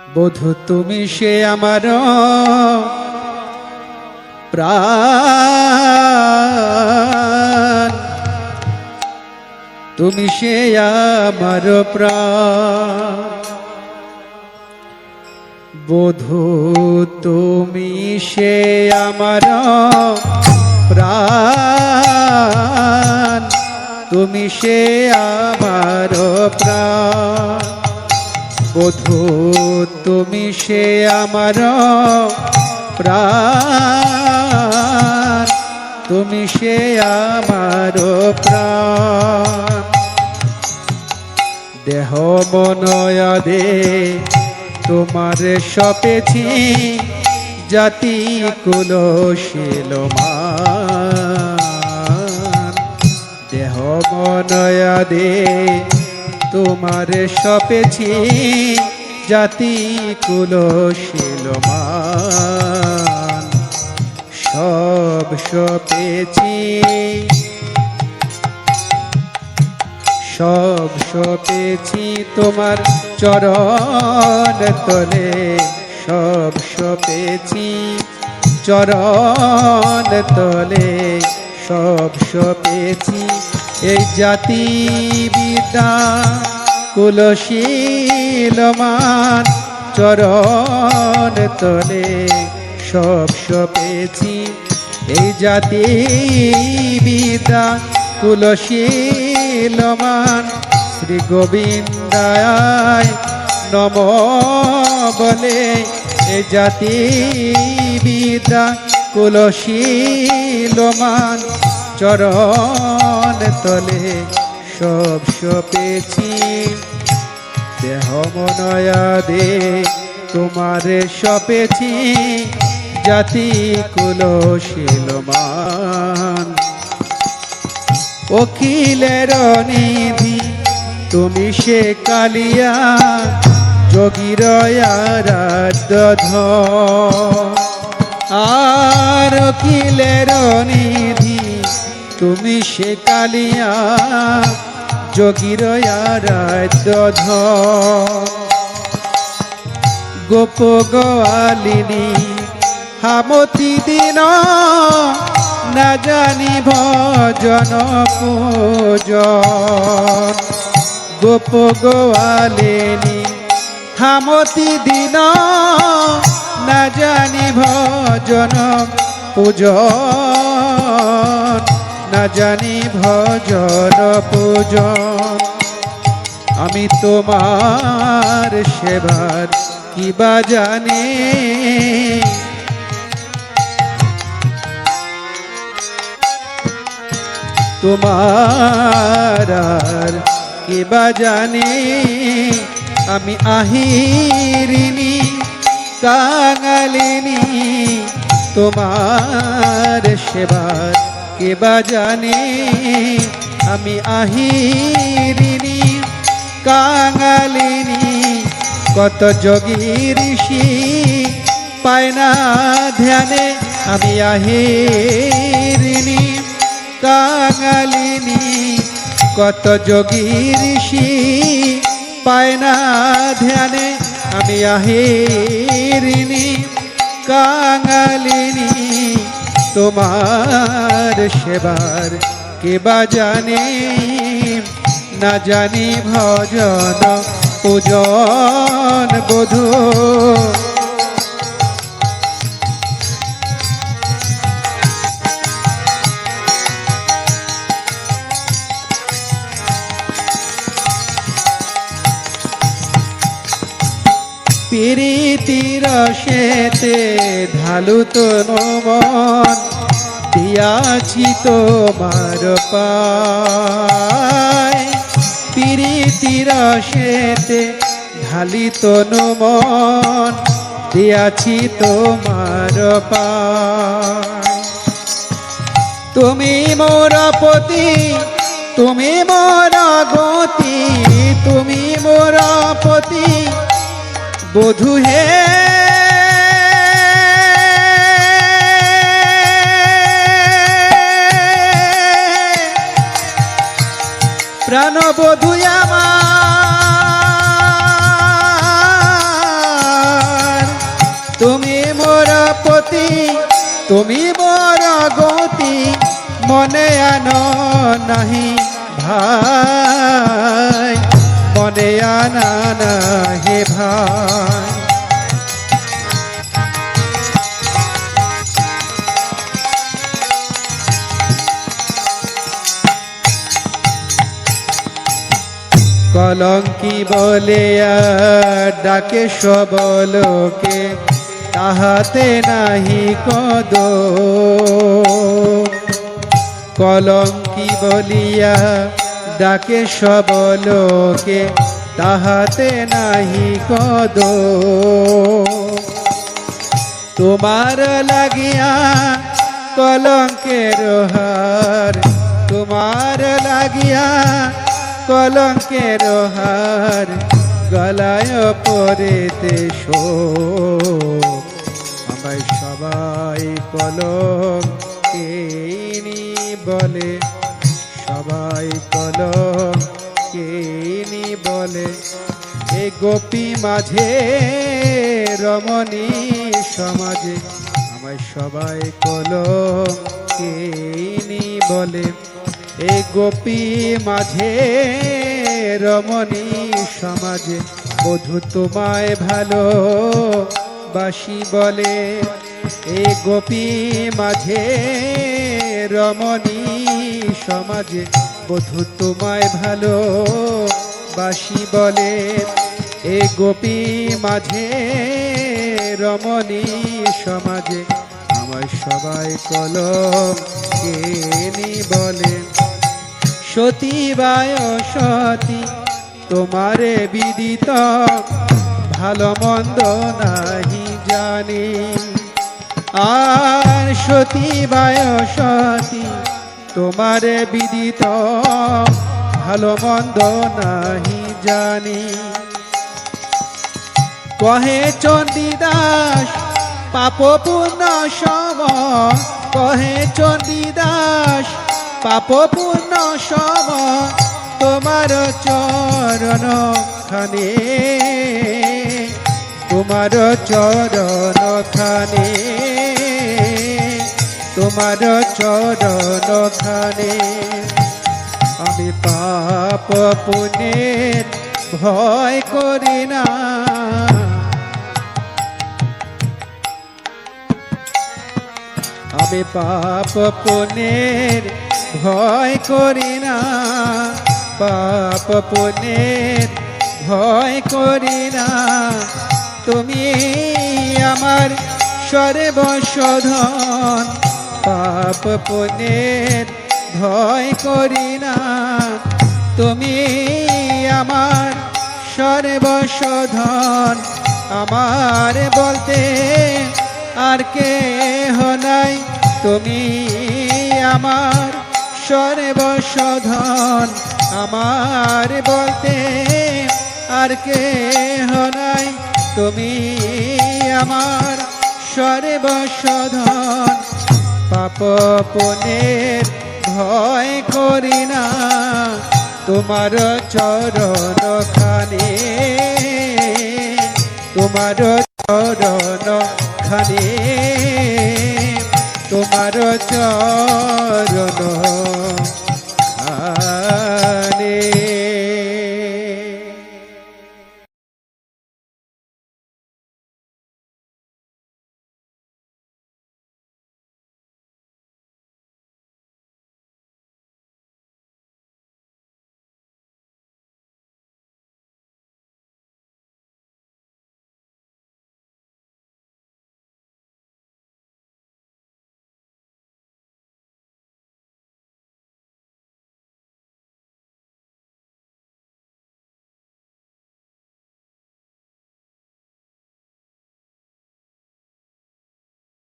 বধূ তুমি সে আমার প্রাণ, তুমি সে আমার প্রাণ। বধূ তুমি সে আমার প্রাণ, তুমি সে আমার প্রাণ। বধূ তুমি সে আমার প্রাণ, তুমি সে আমার প্রাণ। দেহ মনয়াদে তোমার সপেছি, জাতি কুলশীলমান। দেহ মনয়াদে তোমার সপেছি, জাতি কুলশীলমান। সব সপেছি, সব সপেছি তোমার চরণ তলে। সব সপেছি চরণ তলে, সব সপেছি এই জাতি বিদ্যা কুলশীলমান। চরণ তলে সব সপেছি এই জাতি বিদ্যা কুলশীলমান। শ্রী গোবিন্দায় নম বলে এই জাতি বিদ্যা কুলশীলমান। চরণ তলে সব সপেছি, দেহ মনয়াদে তোমারে সপেছি, জাতি কুলশীলমান। অখিলের নিধি তুমি সে কালিয়া, যোগীর আরাধ্য ধন। আর অখিলের নিধি তুমি সে কালিয়া, যোগীর আরাধ্য ধন। গোপ গোয়ালিনী হামতি দিন, না জানি ভজন পূজন। গোপ গোয়ালিনী হামতি দিন, না জানি ভজন পূজন। না জানি ভজন পূজন। আমি তোমার সেবার কিবা জানি, তোমার আর কিবা জানি। আমি আহিরিনী কাঙালিনী, তোমার সেবার কিবা জানি। আমি আহিরিনী কাঙালিনী, কত যোগী ঋষি পায় না ধ্যানে। আমি আহিরিনী কাঙালিনী, কত যোগী ঋষি পায় না ধ্যানে। আমি আহিরিনী কাঙালিনী, তোমার সেবার কিবা জানি। না জানি ভজন পূজন বধূ। প্রীতির রসেতে ঢালু তনু মন, দিয়াছি তোমার পায়। প্রীতির রসেতে ঢালি তনু মন, দিয়াছি তোমার পায়। তুমি মোর পতি, তুমি মোর গতি, তুমি মোর পতি বধূ হে। প্রাণবধূ আমার তুমি বড় গতি মনে আনো নাহি ভাই, মনে আনা নাহি ভাই। কলঙ্কি বলে ডাকে সবলোকে, তাহাতে নাহি কদ। কলঙ্কি বলিয়া ডাকে সবলোকে, তাহাতে নাহি কদ। তোমার লাগিয়া কলঙ্কের হার, তোমার লাগিয়া কলঙ্কের হার, গলায় পরেতে শোক। আমায় সবাই কলঙ্কিনী বলে, সবাই কলঙ্কিনী বলে। এ গোপী মাঝে রমণী সমাজে, আমায় সবাই কলঙ্কিনী বলে। এ গোপী মাঝে রমণী সমাজে, বধূ তোমায় ভালো বাসি বলে। এ গোপী মাঝে রমণী সমাজে, বধূ তোমায় ভালো বাসি বলে। এ গোপী মাঝে রমণী সমাজে, আমায় সবাই কলঙ্কিনী বলে। সতী বায় সতী তোমারে বিদিত, ভালো মন্দ নাহি জানি। আর সতী বায় সতী তোমারে বিদিত, ভালো মন্দ নাহি জানি। কহে চণ্ডীদাস পাপ পুণ্য সম, কহে চণ্ডীদাস পাপ পুণ্য সম। তোমার চরণ খানে, তোমার চরণ খানে, তোমার চরণ খানে। আমি পাপ পুণ্যের ভয় করি না, আমি পাপ পুণ্যের ভয় করি না, পাপ পুণ্যের ভয় করি না। তুমি আমার সর্বশোধন, পাপ পুণ্যের ভয় করি না। তুমি আমার সর্বশোধন, আমার বলতে আর কেহ নাই। তুমি আমার সর্বশোধন, আমার বলতে আর কেহ নাই। তুমি আমার সর্বশোধন, পাপ পুণ্যের ভয় করি না। তোমার চরণ খানে, তোমার চরণ খানে, তোমার চরণ